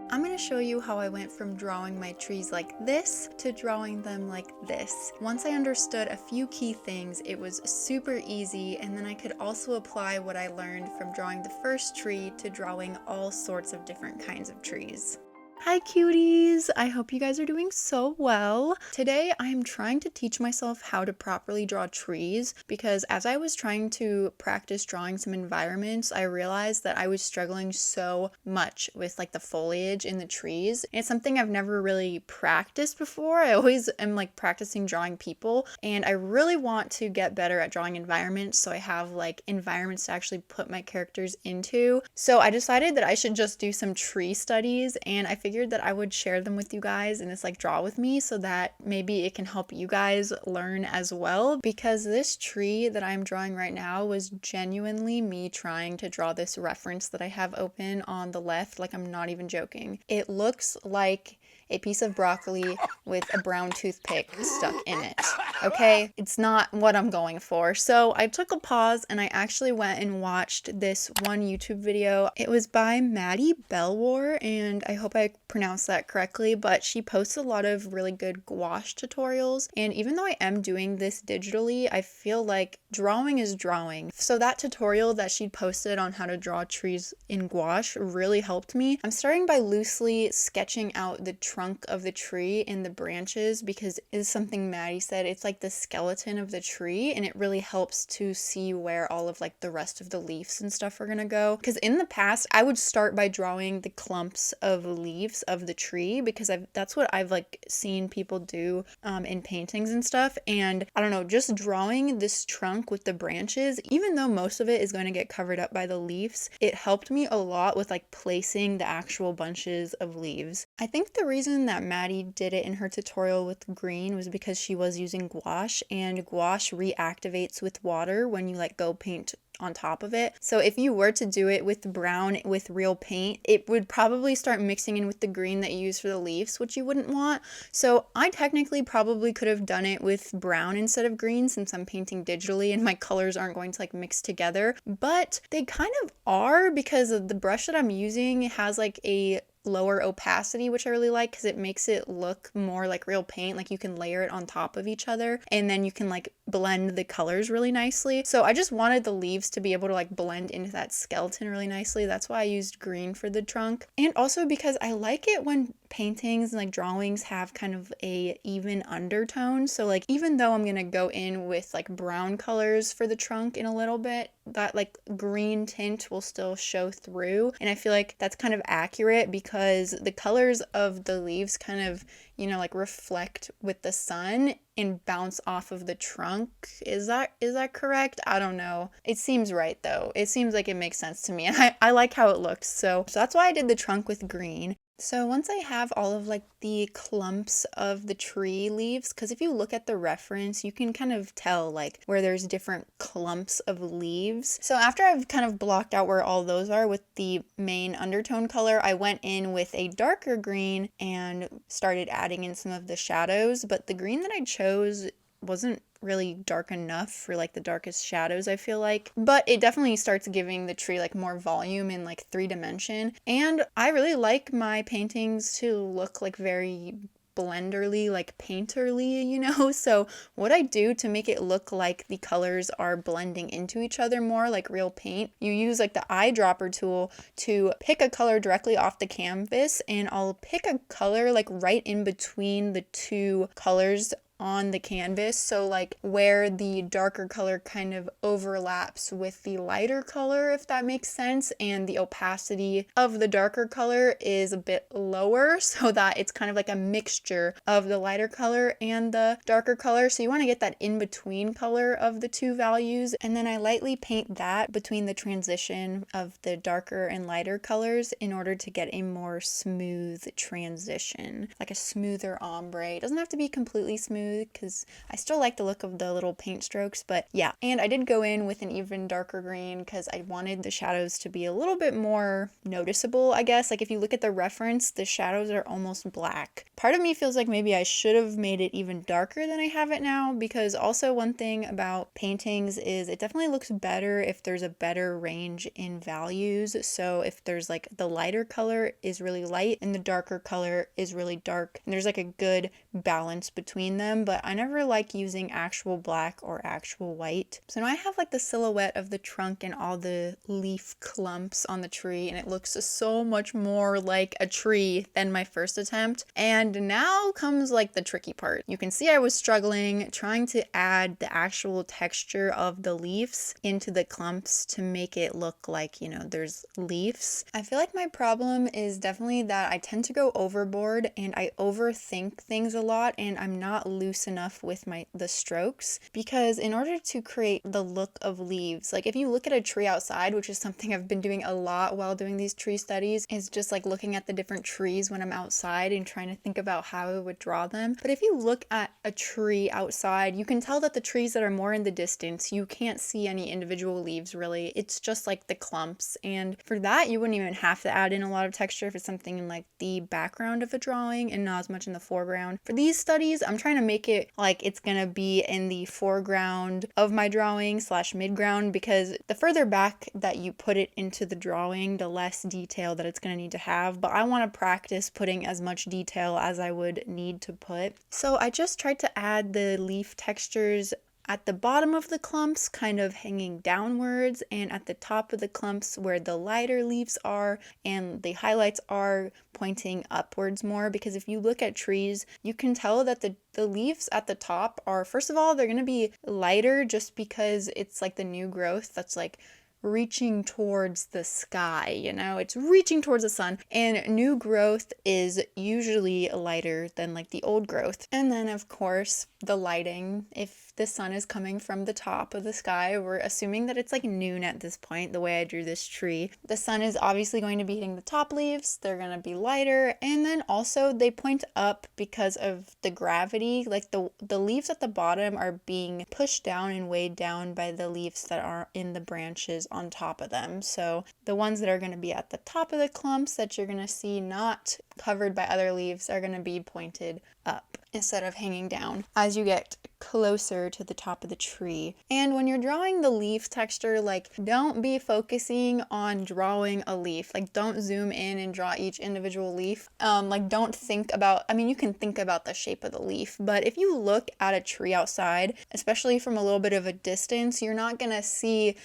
I'm going to show you how I went from drawing my trees like this to drawing them like this. Once I understood a few key things, it was super easy, and then I could also apply what I learned from drawing the first tree to drawing all sorts of different kinds of trees. Hi cuties! I hope you guys are doing so well. Today I am trying to teach myself how to properly draw trees because as I was trying to practice drawing some environments, I realized that I was struggling so much with like the foliage in the trees. And it's something I've never really practiced before. I always am like practicing drawing people, and I really want to get better at drawing environments so I have like environments to actually put my characters into. So I decided that I should just do some tree studies, and I figured that I would share them with you guys in this like draw with me so that maybe it can help you guys learn as well, because this tree that I'm drawing right now was genuinely me trying to draw this reference that I have open on the left. Like, I'm not even joking. It looks like a piece of broccoli with a brown toothpick stuck in it. Okay, it's not what I'm going for. So I took a pause and I actually went and watched this one YouTube video. It was by Maddie Belwar, and I hope I pronounced that correctly, but she posts a lot of really good gouache tutorials. And even though I am doing this digitally, I feel like drawing is drawing. So that tutorial that she posted on how to draw trees in gouache really helped me. I'm starting by loosely sketching out the trunk of the tree and the branches, because it is something Maddie said, it's like the skeleton of the tree, and it really helps to see where all of like the rest of the leaves and stuff are gonna go. Because in the past I would start by drawing the clumps of leaves of the tree, because that's what I've like seen people do in paintings and stuff. And I don't know, just drawing this trunk with the branches, even though most of it is going to get covered up by the leaves, it helped me a lot with like placing the actual bunches of leaves. I think the reason that Maddie did it in her tutorial with green was because she was using gouache, and gouache reactivates with water when you like go paint on top of it. So if you were to do it with brown with real paint, it would probably start mixing in with the green that you use for the leaves, which you wouldn't want. So I technically probably could have done it with brown instead of green, since I'm painting digitally and my colors aren't going to like mix together, but they kind of are, because the brush that I'm using has like a lower opacity, which I really like because it makes it look more like real paint. Like, you can layer it on top of each other and then you can like blend the colors really nicely. So I just wanted the leaves to be able to like blend into that skeleton really nicely. That's why I used green for the trunk. And also because I like it when paintings and like drawings have kind of a even undertone. So like, even though I'm gonna go in with like brown colors for the trunk in a little bit, that like green tint will still show through. And I feel like that's kind of accurate because the colors of the leaves kind of, you know, like reflect with the sun and bounce off of the trunk. Is that correct? I don't know. It seems right though. It seems like it makes sense to me, and I like how it looks. So that's why I did the trunk with green. So once I have all of like the clumps of the tree leaves, because if you look at the reference, you can kind of tell like where there's different clumps of leaves. So after I've kind of blocked out where all those are with the main undertone color, I went in with a darker green and started adding in some of the shadows. But the green that I chose wasn't really dark enough for like the darkest shadows, I feel like, but it definitely starts giving the tree like more volume in like 3D. And I really like my paintings to look like very blenderly, like painterly, you know? So what I do to make it look like the colors are blending into each other more like real paint, you use like the eyedropper tool to pick a color directly off the canvas, and I'll pick a color like right in between the two colors on the canvas. So like where the darker color kind of overlaps with the lighter color, if that makes sense, and the opacity of the darker color is a bit lower, so that it's kind of like a mixture of the lighter color and the darker color. So you want to get that in between color of the two values, and then I lightly paint that between the transition of the darker and lighter colors in order to get a more smooth transition, like a smoother ombre. It doesn't have to be completely smooth, smooth because I still like the look of the little paint strokes, but yeah. And I did go in with an even darker green because I wanted the shadows to be a little bit more noticeable, I guess. Like if you look at the reference, the shadows are almost black. Part of me feels like maybe I should have made it even darker than I have it now, because also one thing about paintings is it definitely looks better if there's a better range in values. So if there's like the lighter color is really light and the darker color is really dark, and there's like a good balance between them, but I never like using actual black or actual white. So now I have like the silhouette of the trunk and all the leaf clumps on the tree, and it looks so much more like a tree than my first attempt. And now comes like the tricky part. You can see I was struggling trying to add the actual texture of the leaves into the clumps to make it look like, you know, there's leaves. I feel like my problem is definitely that I tend to go overboard and I overthink things a lot, and I'm not loose enough with the strokes, because in order to create the look of leaves, like if you look at a tree outside, which is something I've been doing a lot while doing these tree studies, is just like looking at the different trees when I'm outside and trying to think about how I would draw them. But if you look at a tree outside, you can tell that the trees that are more in the distance, you can't see any individual leaves really. It's just like the clumps. And for that, you wouldn't even have to add in a lot of texture if it's something in like the background of a drawing and not as much in the foreground. For these studies, I'm trying to make it like it's gonna be in the foreground of my drawing / midground, because the further back that you put it into the drawing, the less detail that it's gonna need to have. But I want to practice putting as much detail as I would need to put. So I just tried to add the leaf textures at the bottom of the clumps, kind of hanging downwards, and at the top of the clumps where the lighter leaves are and the highlights are, pointing upwards more. Because if you look at trees, you can tell that the leaves at the top are, first of all, they're going to be lighter just because it's like the new growth that's like reaching towards the sky, you know, it's reaching towards the sun, and new growth is usually lighter than like the old growth. And then of course the lighting, if the sun is coming from the top of the sky, we're assuming that it's like noon at this point, the way I drew this tree, the sun is obviously going to be hitting the top leaves, they're going to be lighter, and then also they point up because of the gravity, like the leaves at the bottom are being pushed down and weighed down by the leaves that are in the branches on top of them. So the ones that are going to be at the top of the clumps that you're going to see not covered by other leaves are going to be pointed up instead of hanging down as you get closer to the top of the tree. And when you're drawing the leaf texture, like don't be focusing on drawing a leaf. Like don't zoom in and draw each individual leaf. Like don't think about, I mean, you can think about the shape of the leaf, but if you look at a tree outside, especially from a little bit of a distance, you're not gonna see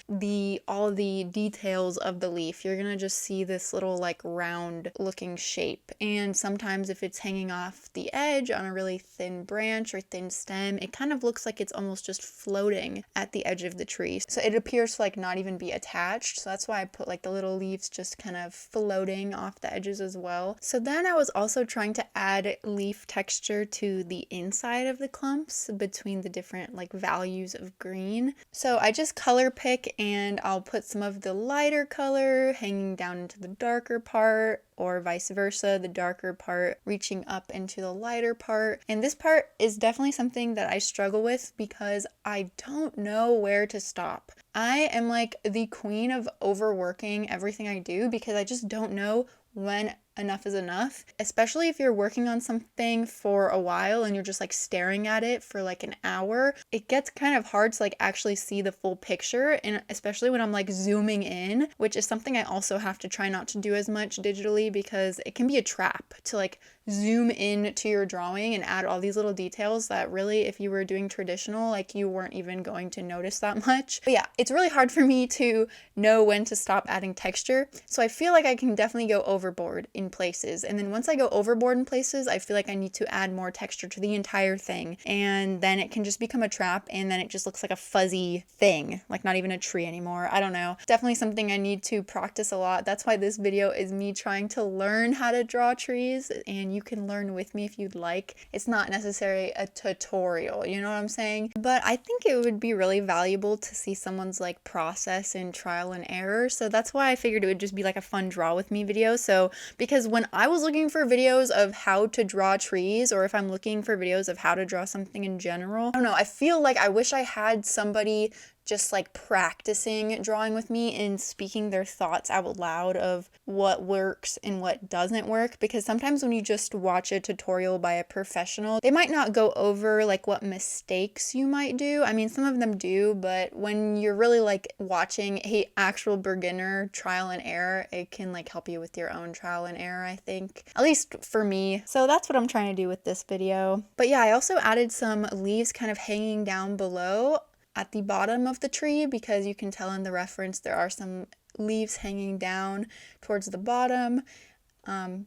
all the details of the leaf. You're gonna just see this little like round looking shape. And sometimes if it's hanging off the edge on a really thin branch or thin stem, it kind of looks like it's almost just floating at the edge of the tree. So it appears to like not even be attached. So that's why I put like the little leaves just kind of floating off the edges as well. So then I was also trying to add leaf texture to the inside of the clumps between the different like values of green. So I just color pick and I'll put some of the lighter color hanging down into the darker part, or vice versa, the darker part reaching up into the lighter part. And this part is definitely something that I struggle with because I don't know where to stop. I am like the queen of overworking everything I do because I just don't know when enough is enough, especially if you're working on something for a while and you're just like staring at it for like an hour. It gets kind of hard to like actually see the full picture, and especially when I'm like zooming in, which is something I also have to try not to do as much digitally because it can be a trap to like zoom in to your drawing and add all these little details that really, if you were doing traditional, like you weren't even going to notice that much. But yeah, it's really hard for me to know when to stop adding texture. So I feel like I can definitely go overboard in places. And then once I go overboard in places, I feel like I need to add more texture to the entire thing. And then it can just become a trap, and then it just looks like a fuzzy thing, like not even a tree anymore. I don't know. Definitely something I need to practice a lot. That's why this video is me trying to learn how to draw trees, and you can learn with me if you'd like. It's not necessarily a tutorial, you know what I'm saying? But I think it would be really valuable to see someone's like process and trial and error. So that's why I figured it would just be like a fun draw with me video. So because because when I was looking for videos of how to draw trees, or if I'm looking for videos of how to draw something in general, I don't know, I feel like I wish I had somebody just like practicing drawing with me and speaking their thoughts out loud of what works and what doesn't work, because sometimes when you just watch a tutorial by a professional, they might not go over like what mistakes you might do. I mean, some of them do, but when you're really like watching a actual beginner trial and error, it can like help you with your own trial and error, I think, at least for me. So that's what I'm trying to do with this video. But yeah, I also added some leaves kind of hanging down below at the bottom of the tree, because you can tell in the reference there are some leaves hanging down towards the bottom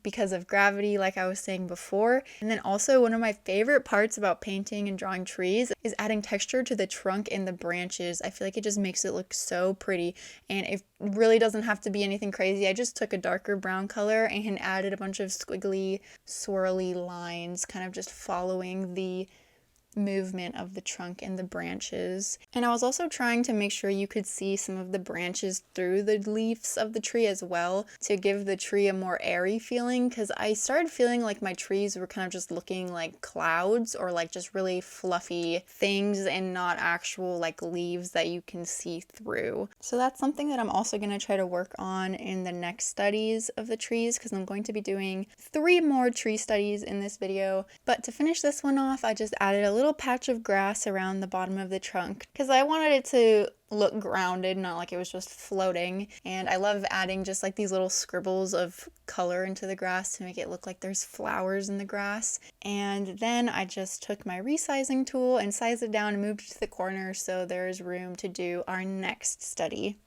because of gravity, like I was saying before. And then also, one of my favorite parts about painting and drawing trees is adding texture to the trunk and the branches. I feel like it just makes it look so pretty, and it really doesn't have to be anything crazy. I just took a darker brown color and added a bunch of squiggly, swirly lines, kind of just following the movement of the trunk and the branches. And I was also trying to make sure you could see some of the branches through the leaves of the tree as well, to give the tree a more airy feeling, because I started feeling like my trees were kind of just looking like clouds, or like just really fluffy things and not actual like leaves that you can see through. So that's something that I'm also going to try to work on in the next studies of the trees, because I'm going to be doing 3 more tree studies in this video. But to finish this one off, I just added a little patch of grass around the bottom of the trunk, because I wanted it to look grounded, not like it was just floating. And I love adding just like these little scribbles of color into the grass to make it look like there's flowers in the grass. And then I just took my resizing tool and sized it down and moved it to the corner so there's room to do our next study.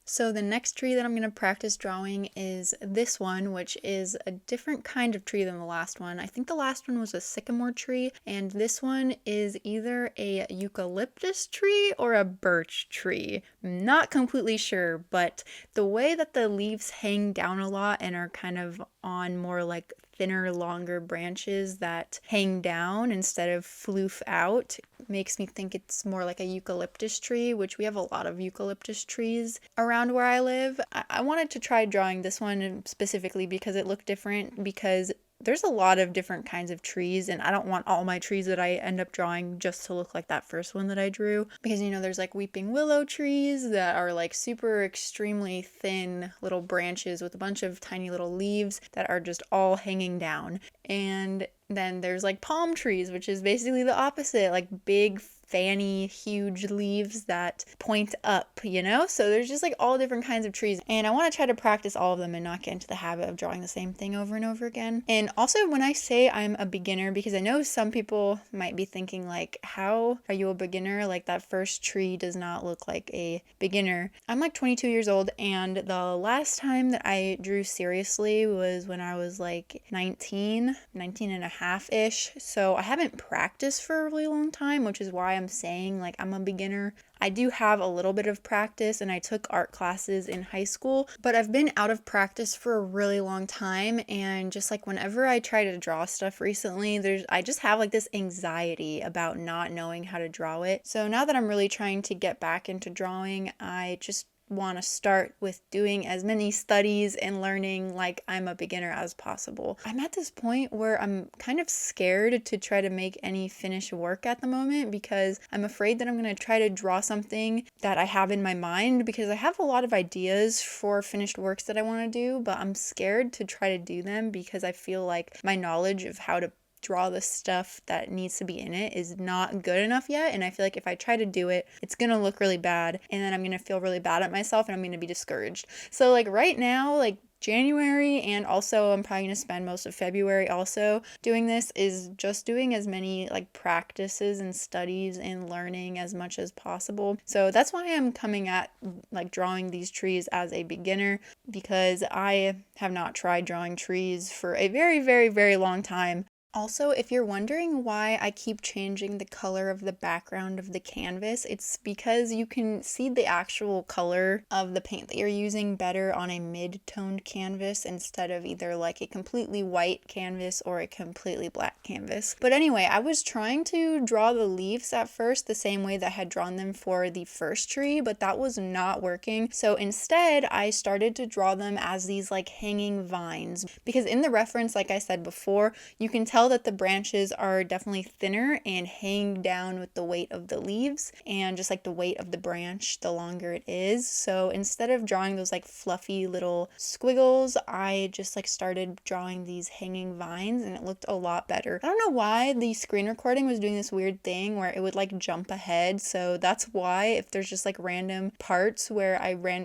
So the next tree that I'm going to practice drawing is this one, which is a different kind of tree than the last one. I think the last one was a sycamore tree, and this one is either a eucalyptus tree or a birch tree. I'm not completely sure, but the way that the leaves hang down a lot and are kind of on more like thinner, longer branches that hang down instead of floof out makes me think it's more like a eucalyptus tree, which we have a lot of eucalyptus trees around where I live. I wanted to try drawing this one specifically because it looked different, because there's a lot of different kinds of trees, and I don't want all my trees that I end up drawing just to look like that first one that I drew, because you know there's like weeping willow trees that are like super extremely thin little branches with a bunch of tiny little leaves that are just all hanging down, and then there's like palm trees, which is basically the opposite, like big fanny huge leaves that point up, you know? So there's just like all different kinds of trees, and I want to try to practice all of them and not get into the habit of drawing the same thing over and over again. And also, when I say I'm a beginner, because I know some people might be thinking like, how are you a beginner? Like that first tree does not look like a beginner. I'm like 22 years old, and the last time that I drew seriously was when I was like 19 and a half-ish. So I haven't practiced for a really long time, which is why I'm saying like I'm a beginner. I do have a little bit of practice, and I took art classes in high school, but I've been out of practice for a really long time, and just like whenever I try to draw stuff recently, I just have like this anxiety about not knowing how to draw it. So now that I'm really trying to get back into drawing, I just want to start with doing as many studies and learning like I'm a beginner as possible. I'm at this point where I'm kind of scared to try to make any finished work at the moment, because I'm afraid that I'm going to try to draw something that I have in my mind, because I have a lot of ideas for finished works that I want to do, but I'm scared to try to do them because I feel like my knowledge of how to draw the stuff that needs to be in it is not good enough yet, and I feel like if I try to do it, it's gonna look really bad, and then I'm gonna feel really bad at myself, and I'm gonna be discouraged. So like right now, like January, and also I'm probably gonna spend most of February also doing this, is just doing as many like practices and studies and learning as much as possible. So that's why I'm coming at like drawing these trees as a beginner, because I have not tried drawing trees for a very, very, very long time. Also, if you're wondering why I keep changing the color of the background of the canvas, it's because you can see the actual color of the paint that you're using better on a mid-toned canvas instead of either like a completely white canvas or a completely black canvas. But anyway, I was trying to draw the leaves at first the same way that I had drawn them for the first tree, but that was not working. So instead, I started to draw them as these like hanging vines, because in the reference, like I said before, you can tell that the branches are definitely thinner and hang down with the weight of the leaves and just like the weight of the branch the longer it is. So instead of drawing those like fluffy little squiggles, I just like started drawing these hanging vines and it looked a lot better. I don't know why the screen recording was doing this weird thing where it would like jump ahead, so that's why if there's just like random parts where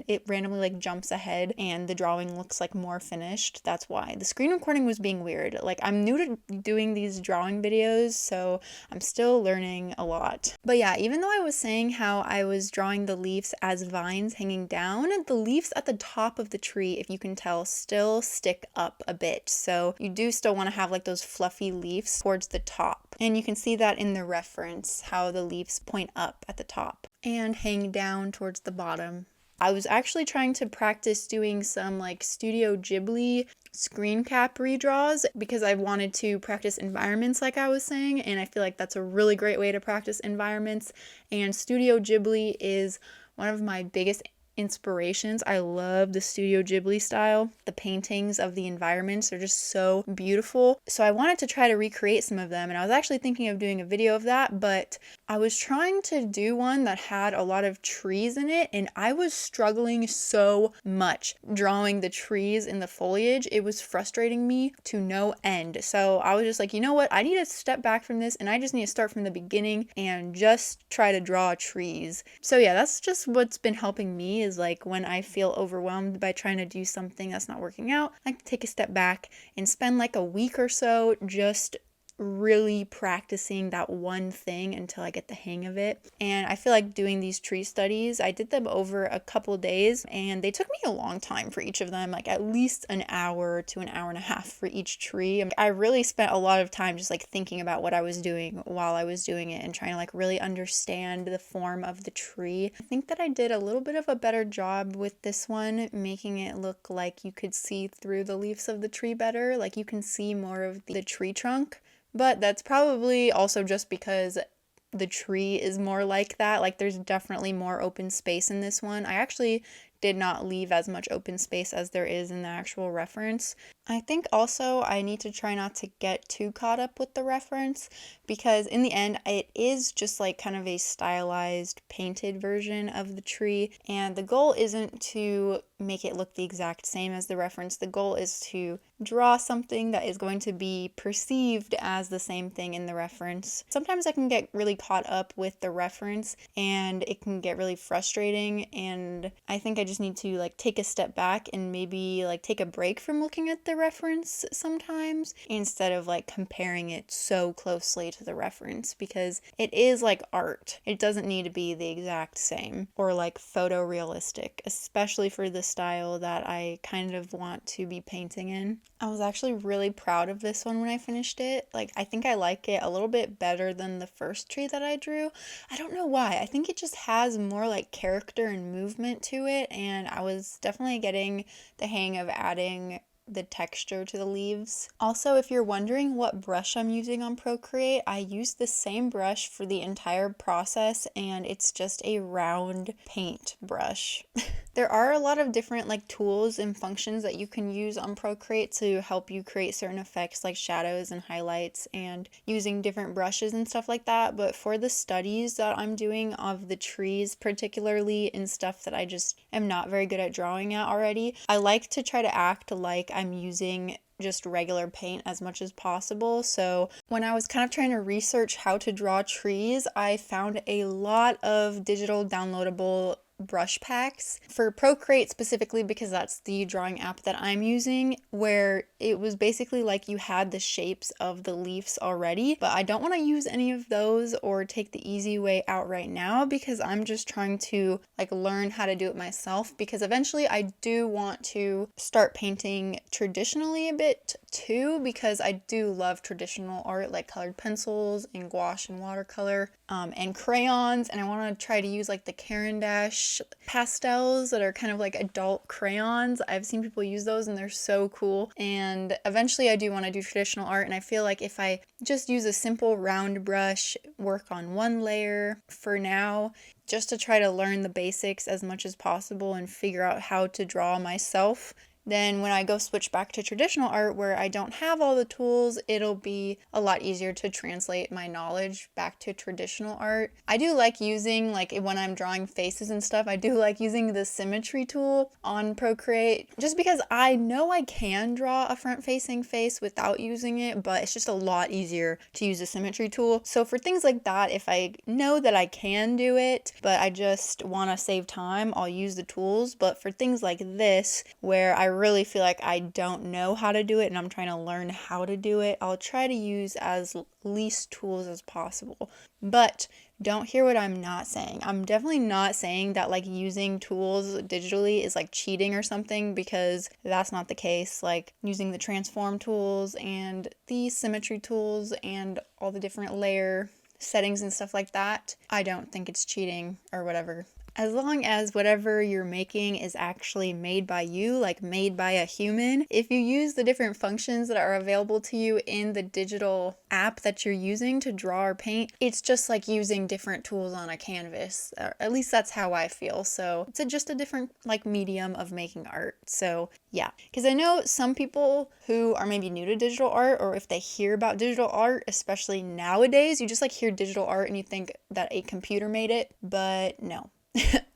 it randomly like jumps ahead and the drawing looks like more finished, that's why. The screen recording was being weird. Like, I'm new to doing these drawing videos, so I'm still learning a lot. But yeah, even though I was saying how I was drawing the leaves as vines hanging down, the leaves at the top of the tree, if you can tell, still stick up a bit. So you do still want to have like those fluffy leaves towards the top. And you can see that in the reference, how the leaves point up at the top and hang down towards the bottom. I was actually trying to practice doing some like Studio Ghibli screen cap redraws because I wanted to practice environments like I was saying, and I feel like that's a really great way to practice environments, and Studio Ghibli is one of my biggest inspirations. I love the Studio Ghibli style. The paintings of the environments are just so beautiful. So I wanted to try to recreate some of them, and I was actually thinking of doing a video of that, but I was trying to do one that had a lot of trees in it, and I was struggling so much drawing the trees in the foliage. It was frustrating me to no end. So I was just like, you know what? I need to step back from this, and I just need to start from the beginning and just try to draw trees. So yeah, that's just what's been helping me, is like when I feel overwhelmed by trying to do something that's not working out, I can take a step back and spend like a week or so just really practicing that one thing until I get the hang of it. And I feel like doing these tree studies, I did them over a couple days and they took me a long time for each of them, like at least an hour to an hour and a half for each tree. I really spent a lot of time just like thinking about what I was doing while I was doing it and trying to like really understand the form of the tree. I think that I did a little bit of a better job with this one, making it look like you could see through the leaves of the tree better, like you can see more of the tree trunk. But that's probably also just because the tree is more like that. Like there's definitely more open space in this one. I actually did not leave as much open space as there is in the actual reference. I think also I need to try not to get too caught up with the reference, because in the end it is just like kind of a stylized painted version of the tree, and the goal isn't to make it look the exact same as the reference. The goal is to draw something that is going to be perceived as the same thing in the reference. Sometimes I can get really caught up with the reference and it can get really frustrating, and I think I just need to like take a step back and maybe like take a break from looking at the reference sometimes instead of like comparing it so closely to the reference, because it is like art. It doesn't need to be the exact same or like photorealistic, especially for the style that I kind of want to be painting in. I was actually really proud of this one when I finished it. Like, I think I like it a little bit better than the first tree that I drew. I don't know why. I think it just has more like character and movement to it, and I was definitely getting the hang of adding the texture to the leaves. Also, if you're wondering what brush I'm using on Procreate, I use the same brush for the entire process, and it's just a round paint brush. There are a lot of different like tools and functions that you can use on Procreate to help you create certain effects like shadows and highlights and using different brushes and stuff like that, but for the studies that I'm doing of the trees particularly and stuff that I just am not very good at drawing at already, I like to try to act like I'm using just regular paint as much as possible. So when I was kind of trying to research how to draw trees, I found a lot of digital downloadable brush packs for Procreate specifically, because that's the drawing app that I'm using, where it was basically like you had the shapes of the leaves already. But I don't want to use any of those or take the easy way out right now, because I'm just trying to like learn how to do it myself, because eventually I do want to start painting traditionally a bit too, because I do love traditional art like colored pencils and gouache and watercolor and crayons, and I want to try to use like the Caran d'Ache pastels that are kind of like adult crayons. I've seen people use those and they're so cool, and eventually I do want to do traditional art, and I feel like if I just use a simple round brush, work on one layer for now, just to try to learn the basics as much as possible and figure out how to draw myself, then when I go switch back to traditional art where I don't have all the tools, it'll be a lot easier to translate my knowledge back to traditional art. I do like using, like when I'm drawing faces and stuff, I do like using the symmetry tool on Procreate, just because I know I can draw a front-facing face without using it, but it's just a lot easier to use the symmetry tool. So for things like that, if I know that I can do it, but I just want to save time, I'll use the tools. But for things like this, where I really feel like I don't know how to do it and I'm trying to learn how to do it, I'll try to use as least tools as possible. But don't hear what I'm not saying. I'm definitely not saying that like using tools digitally is like cheating or something, because that's not the case. Like using the transform tools and the symmetry tools and all the different layer settings and stuff like that, I don't think it's cheating or whatever. As long as whatever you're making is actually made by you, like made by a human. If you use the different functions that are available to you in the digital app that you're using to draw or paint, it's just like using different tools on a canvas. Or at least that's how I feel. So it's just a different like medium of making art. So yeah, because I know some people who are maybe new to digital art, or if they hear about digital art, especially nowadays, you just like hear digital art and you think that a computer made it, but no.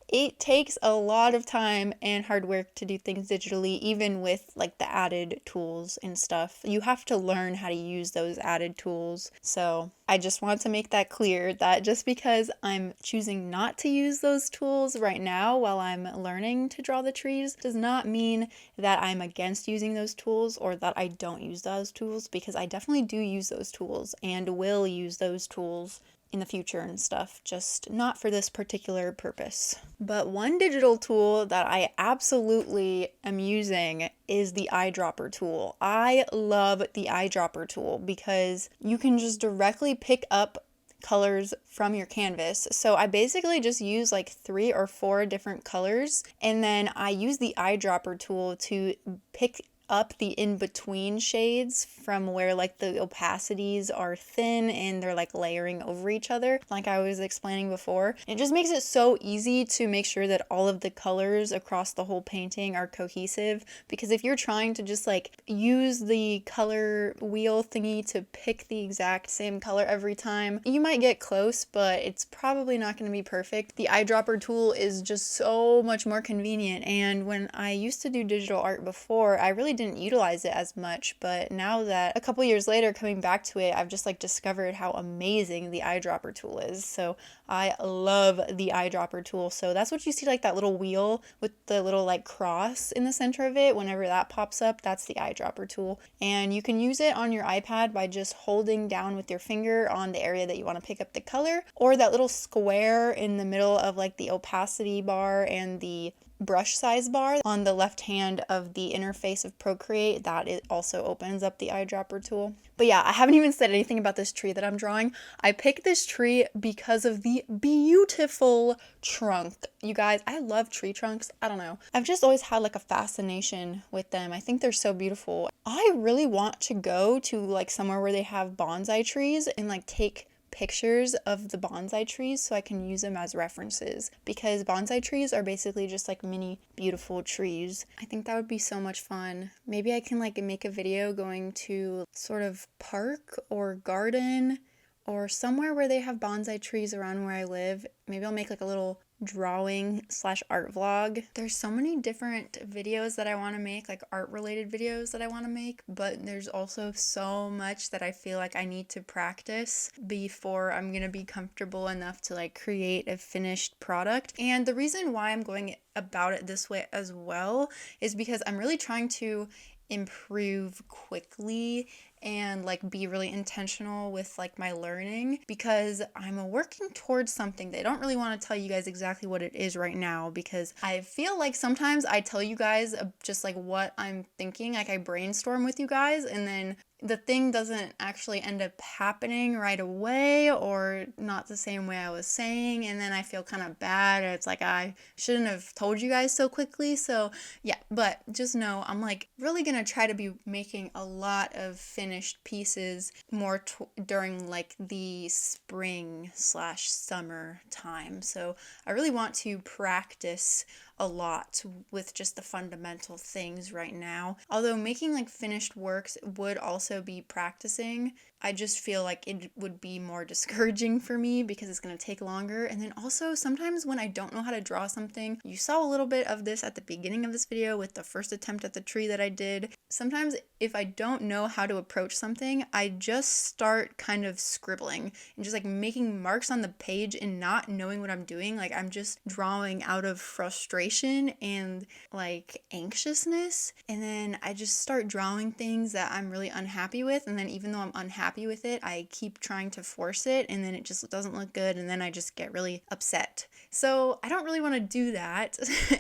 It takes a lot of time and hard work to do things digitally, even with like the added tools and stuff. You have to learn how to use those added tools. So I just want to make that clear, that just because I'm choosing not to use those tools right now while I'm learning to draw the trees does not mean that I'm against using those tools or that I don't use those tools, because I definitely do use those tools and will use those tools in the future and stuff, just not for this particular purpose. But one digital tool that I absolutely am using is the eyedropper tool. I love the eyedropper tool because you can just directly pick up colors from your canvas. So I basically just use like 3 or 4 different colors, and then I use the eyedropper tool to pick up the in-between shades from where like the opacities are thin and they're like layering over each other, like I was explaining before. It just makes it so easy to make sure that all of the colors across the whole painting are cohesive, because if you're trying to just like use the color wheel thingy to pick the exact same color every time, you might get close, but it's probably not going to be perfect. The eyedropper tool is just so much more convenient, and when I used to do digital art before, I really didn't utilize it as much, but now that a couple years later coming back to it, I've just like discovered how amazing the eyedropper tool is. So I love the eyedropper tool. So that's what you see, like that little wheel with the little like cross in the center of it. Whenever that pops up, that's the eyedropper tool, and you can use it on your iPad by just holding down with your finger on the area that you want to pick up the color, or that little square in the middle of like the opacity bar and the brush size bar on the left hand of the interface of Procreate. That it also opens up the eyedropper tool. But yeah, I haven't even said anything about this tree that I'm drawing. I picked this tree because of the beautiful trunk. You guys, I love tree trunks. I don't know. I've just always had like a fascination with them. I think they're so beautiful. I really want to go to like somewhere where they have bonsai trees and like take pictures of the bonsai trees so I can use them as references, because bonsai trees are basically just like mini beautiful trees. I think that would be so much fun. Maybe I can like make a video going to sort of park or garden or somewhere where they have bonsai trees around where I live. Maybe I'll make like a little drawing slash art vlog. There's so many different videos that I want to make, like art related videos that I want to make, but there's also so much that I feel like I need to practice before I'm gonna be comfortable enough to like create a finished product. And the reason why I'm going about it this way as well is because I'm really trying to improve quickly and like be really intentional with like my learning, because I'm working towards something. They don't really want to tell you guys exactly what it is right now, because I feel like sometimes I tell you guys just like what I'm thinking, like I brainstorm with you guys, and then the thing doesn't actually end up happening right away, or not the same way I was saying, and then I feel kind of bad. It's like I shouldn't have told you guys so quickly. So yeah, but just know I'm like really gonna try to be making a lot of finished pieces more during like the spring slash summer time. So I really want to practice a lot with just the fundamental things right now. Although making like finished works would also be practicing, I just feel like it would be more discouraging for me because it's going to take longer. And then also sometimes when I don't know how to draw something, you saw a little bit of this at the beginning of this video with the first attempt at the tree that I did. Sometimes if I don't know how to approach something, I just start kind of scribbling and just like making marks on the page and not knowing what I'm doing. Like I'm just drawing out of frustration and like anxiousness. And then I just start drawing things that I'm really unhappy with. And then even though I'm unhappy with it, I keep trying to force it, and then it just doesn't look good, and then I just get really upset. So I don't really want to do that.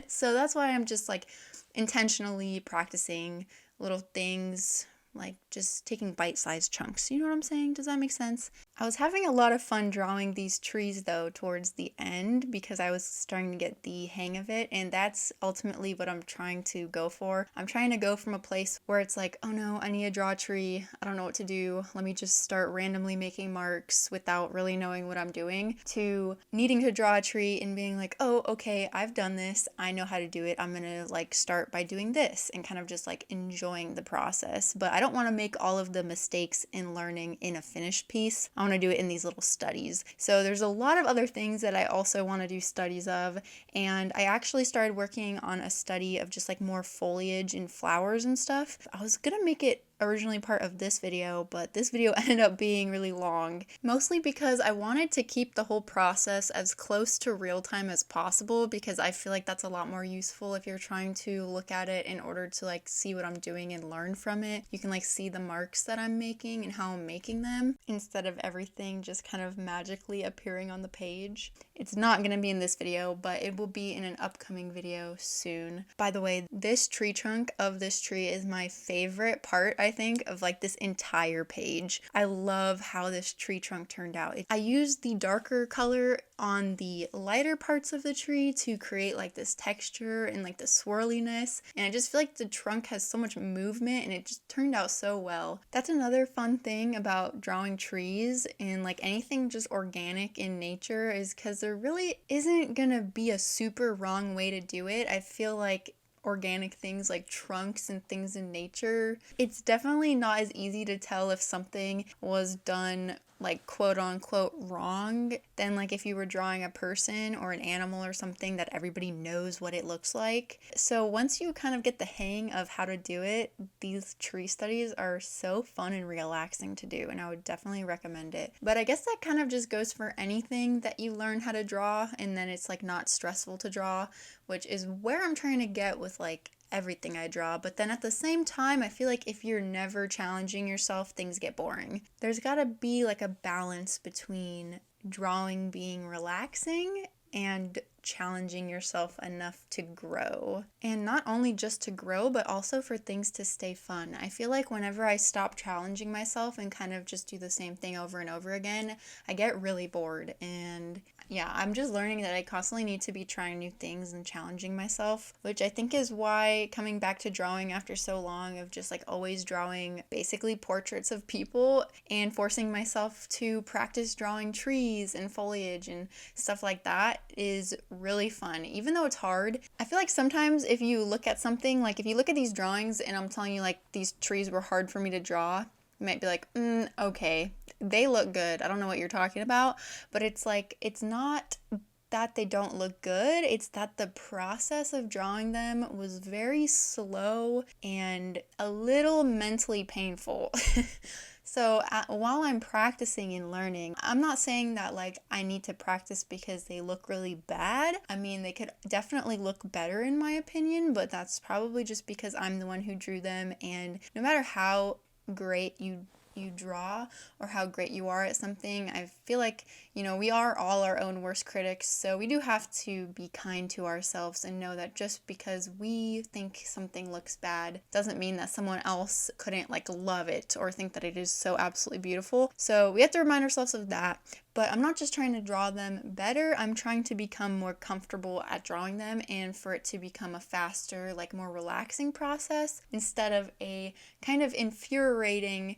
So that's why I'm just like intentionally practicing little things, like just taking bite-sized chunks. You know what I'm saying? Does that make sense? I was having a lot of fun drawing these trees though towards the end, because I was starting to get the hang of it, and that's ultimately what I'm trying to go for. I'm trying to go from a place where it's like, oh no, I need to draw a tree, I don't know what to do, let me just start randomly making marks without really knowing what I'm doing, to needing to draw a tree and being like, oh okay, I've done this, I know how to do it, I'm gonna like start by doing this, and kind of just like enjoying the process. But I don't want to make all of the mistakes in learning in a finished piece. I want to do it in these little studies. So there's a lot of other things that I also want to do studies of, and I actually started working on a study of just like more foliage and flowers and stuff. I was gonna make it originally part of this video, but this video ended up being really long, mostly because I wanted to keep the whole process as close to real time as possible, because I feel like that's a lot more useful if you're trying to look at it in order to like see what I'm doing and learn from it. You can like see the marks that I'm making and how I'm making them, instead of everything just kind of magically appearing on the page. It's not going to be in this video, but it will be in an upcoming video soon. By the way, this tree trunk of this tree is my favorite part, I think, of like this entire page. I love how this tree trunk turned out. I used the darker color on the lighter parts of the tree to create like this texture and like the swirliness, and I just feel like the trunk has so much movement and it just turned out so well. That's another fun thing about drawing trees and like anything just organic in nature, is because there really isn't gonna be a super wrong way to do it. I feel like organic things like trunks and things in nature, it's definitely not as easy to tell if something was done like quote unquote wrong than like if you were drawing a person or an animal or something that everybody knows what it looks like. So once you kind of get the hang of how to do it, these tree studies are so fun and relaxing to do, and I would definitely recommend it. But I guess that kind of just goes for anything that you learn how to draw, and then it's like not stressful to draw, which is where I'm trying to get with like everything I draw. But then at the same time, I feel like if you're never challenging yourself, things get boring. There's gotta be like a balance between drawing being relaxing and challenging yourself enough to grow. And not only just to grow, but also for things to stay fun. I feel like whenever I stop challenging myself and kind of just do the same thing over and over again, I get really bored. And yeah, I'm just learning that I constantly need to be trying new things and challenging myself, which I think is why coming back to drawing after so long of just like always drawing basically portraits of people and forcing myself to practice drawing trees and foliage and stuff like that is really fun. Even though it's hard, I feel like sometimes if you look at something, like if you look at these drawings and I'm telling you like these trees were hard for me to draw, you might be like, okay, they look good, I don't know what you're talking about. But it's like, it's not that they don't look good, it's that the process of drawing them was very slow and a little mentally painful. So while I'm practicing and learning, I'm not saying that like I need to practice because they look really bad. I mean, they could definitely look better in my opinion, but that's probably just because I'm the one who drew them, and no matter how great you draw or how great you are at something, I feel like, we are all our own worst critics, so we do have to be kind to ourselves and know that just because we think something looks bad doesn't mean that someone else couldn't like love it or think that it is so absolutely beautiful. So we have to remind ourselves of that. But I'm not just trying to draw them better, I'm trying to become more comfortable at drawing them and for it to become a faster, like more relaxing process instead of a kind of infuriating,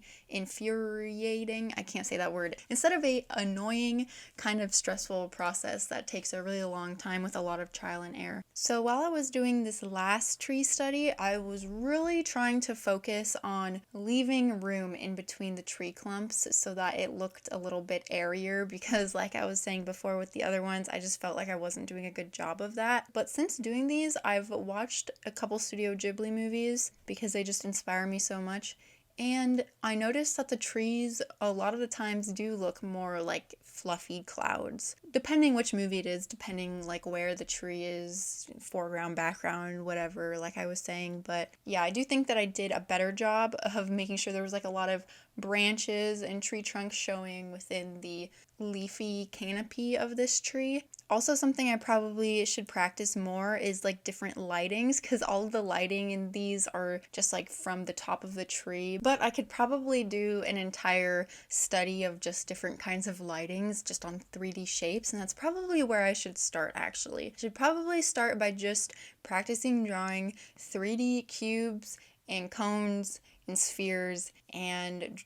I can't say that word, instead of a annoying, kind of stressful process that takes a really long time with a lot of trial and error. So while I was doing this last tree study, I was really trying to focus on leaving room in between the tree clumps so that it looked a little bit airier, because like I was saying before with the other ones, I just felt like I wasn't doing a good job of that. But since doing these, I've watched a couple Studio Ghibli movies because they just inspire me so much. And I noticed that the trees a lot of the times do look more like fluffy clouds, depending which movie it is, depending like where the tree is, foreground, background, whatever, like I was saying. But yeah, I do think that I did a better job of making sure there was like a lot of branches and tree trunks showing within the leafy canopy of this tree. Also, something I probably should practice more is like different lightings, because all of the lighting in these are just like from the top of the tree. But I could probably do an entire study of just different kinds of lightings just on 3D shapes, and that's probably where I should start actually. I should probably start by just practicing drawing 3D cubes and cones and spheres and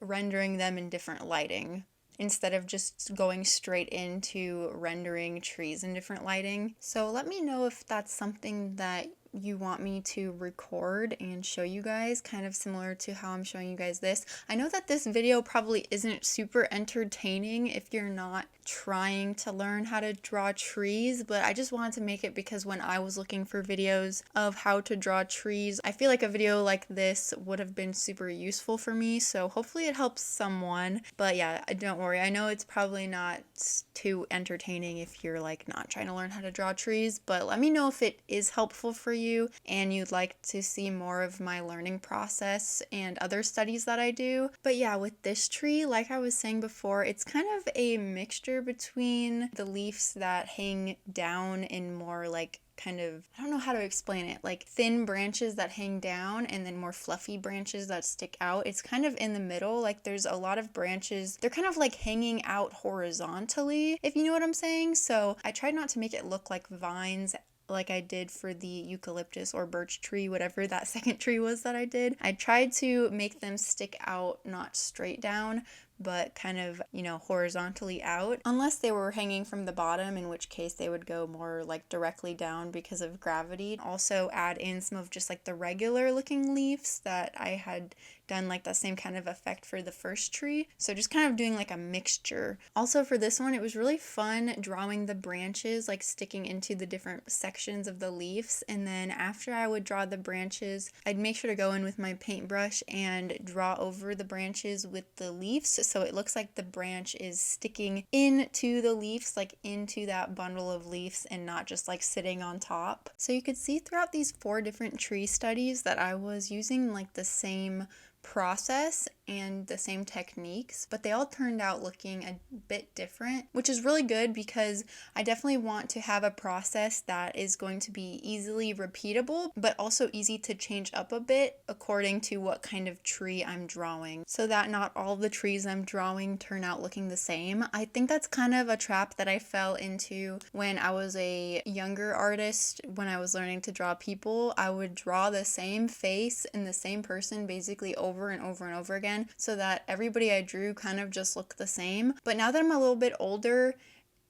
rendering them in different lighting, instead of just going straight into rendering trees in different lighting. So let me know if that's something that you want me to record and show you guys, kind of similar to how I'm showing you guys this. I know that this video probably isn't super entertaining if you're not trying to learn how to draw trees, but I just wanted to make it because when I was looking for videos of how to draw trees, I feel like a video like this would have been super useful for me, so hopefully it helps someone. But yeah, don't worry, I know it's probably not too entertaining if you're like not trying to learn how to draw trees, but let me know if it is helpful for you and you'd like to see more of my learning process and other studies that I do. But yeah, with this tree, like I was saying before, it's kind of a mixture between the leaves that hang down in more like kind of, I don't know how to explain it, like thin branches that hang down and then more fluffy branches that stick out. It's kind of in the middle, like there's a lot of branches, they're kind of like hanging out horizontally, if you know what I'm saying. So I tried not to make it look like vines like I did for the eucalyptus or birch tree, whatever that second tree was that I did. I tried to make them stick out, not straight down, but kind of, horizontally out, unless they were hanging from the bottom, in which case they would go more like directly down because of gravity. Also add in some of just like the regular looking leaves that I had done like that same kind of effect for the first tree. So just kind of doing like a mixture. Also for this one, it was really fun drawing the branches, like sticking into the different sections of the leaves. And then after I would draw the branches, I'd make sure to go in with my paintbrush and draw over the branches with the leaves. So it looks like the branch is sticking into the leaves, like into that bundle of leaves and not just like sitting on top. So you could see throughout these 4 different tree studies that I was using like the same process and the same techniques, but they all turned out looking a bit different, which is really good because I definitely want to have a process that is going to be easily repeatable, but also easy to change up a bit according to what kind of tree I'm drawing, so that not all the trees I'm drawing turn out looking the same. I think that's kind of a trap that I fell into when I was a younger artist. When I was learning to draw people, I would draw the same face and the same person basically over and over and over again, so that everybody I drew kind of just looked the same. But now that I'm a little bit older,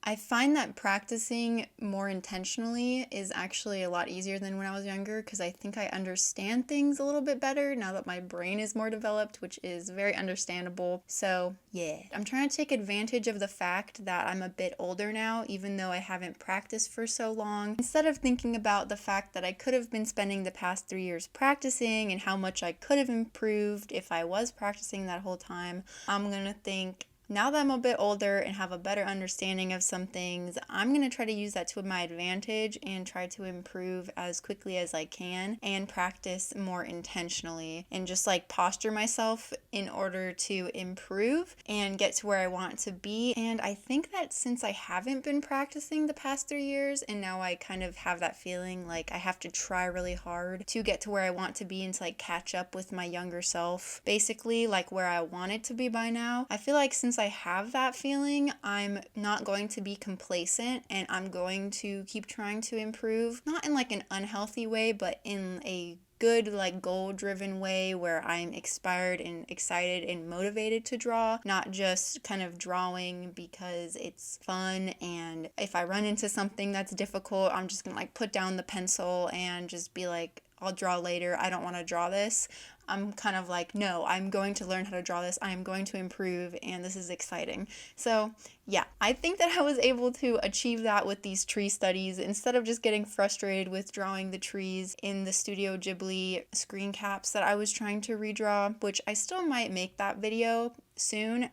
I find that practicing more intentionally is actually a lot easier than when I was younger because I think I understand things a little bit better now that my brain is more developed, which is very understandable. So yeah, I'm trying to take advantage of the fact that I'm a bit older now, even though I haven't practiced for so long. Instead of thinking about the fact that I could have been spending the past 3 years practicing and how much I could have improved if I was practicing that whole time, I'm gonna think, now that I'm a bit older and have a better understanding of some things, I'm going to try to use that to my advantage and try to improve as quickly as I can and practice more intentionally and just like posture myself in order to improve and get to where I want to be. And I think that since I haven't been practicing the past 3 years and now I kind of have that feeling like I have to try really hard to get to where I want to be and to like catch up with my younger self, basically like where I want it to be by now, I feel like since I have that feeling, I'm not going to be complacent and I'm going to keep trying to improve, not in like an unhealthy way, but in a good, like goal-driven way where I'm inspired and excited and motivated to draw, not just kind of drawing because it's fun, and if I run into something that's difficult, I'm just gonna like put down the pencil and just be like, I'll draw later, I don't want to draw this. I'm kind of like, no, I'm going to learn how to draw this, I'm going to improve, and this is exciting. So yeah, I think that I was able to achieve that with these tree studies instead of just getting frustrated with drawing the trees in the Studio Ghibli screen caps that I was trying to redraw, which I still might make that video soon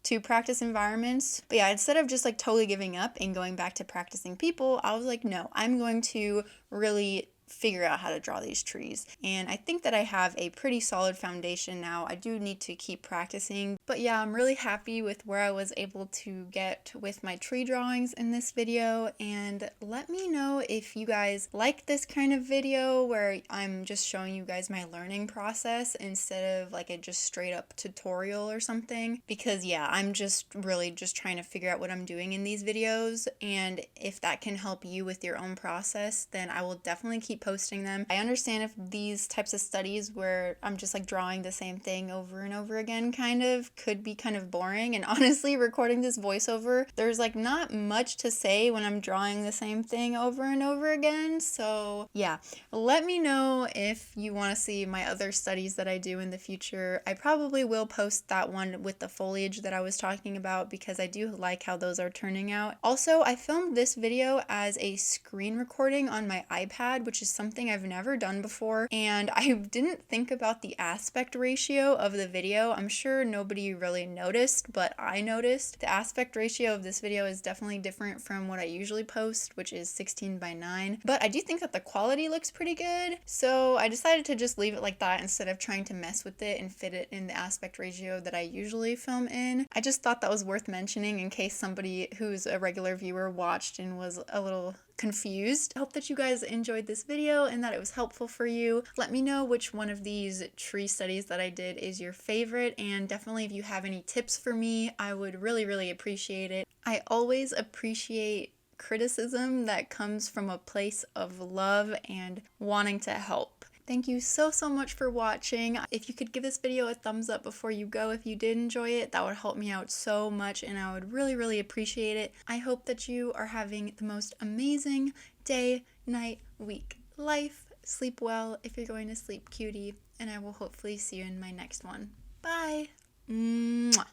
to practice environments. But yeah, instead of just like totally giving up and going back to practicing people, I was like, no, I'm going to really figure out how to draw these trees. And I think that I have a pretty solid foundation now. I do need to keep practicing. But yeah, I'm really happy with where I was able to get with my tree drawings in this video. And let me know if you guys like this kind of video where I'm just showing you guys my learning process instead of like a just straight up tutorial or something. Because yeah, I'm just really just trying to figure out what I'm doing in these videos. And if that can help you with your own process, then I will definitely keep posting them. I understand if these types of studies where I'm just like drawing the same thing over and over again kind of could be kind of boring, and honestly recording this voiceover, there's like not much to say when I'm drawing the same thing over and over again. So yeah, let me know if you want to see my other studies that I do in the future. I probably will post that one with the foliage that I was talking about because I do like how those are turning out. Also, I filmed this video as a screen recording on my iPad, which is something I've never done before, and I didn't think about the aspect ratio of the video. I'm sure nobody really noticed, but I noticed. The aspect ratio of this video is definitely different from what I usually post, which is 16:9, but I do think that the quality looks pretty good, so I decided to just leave it like that instead of trying to mess with it and fit it in the aspect ratio that I usually film in. I just thought that was worth mentioning in case somebody who's a regular viewer watched and was a little confused. I hope that you guys enjoyed this video and that it was helpful for you. Let me know which one of these tree studies that I did is your favorite, and definitely if you have any tips for me, I would really appreciate it. I always appreciate criticism that comes from a place of love and wanting to help. Thank you so much for watching. If you could give this video a thumbs up before you go if you did enjoy it, that would help me out so much and I would really appreciate it. I hope that you are having the most amazing day, night, week, life. Sleep well if you're going to sleep, cutie, and I will hopefully see you in my next one. Bye! Mwah.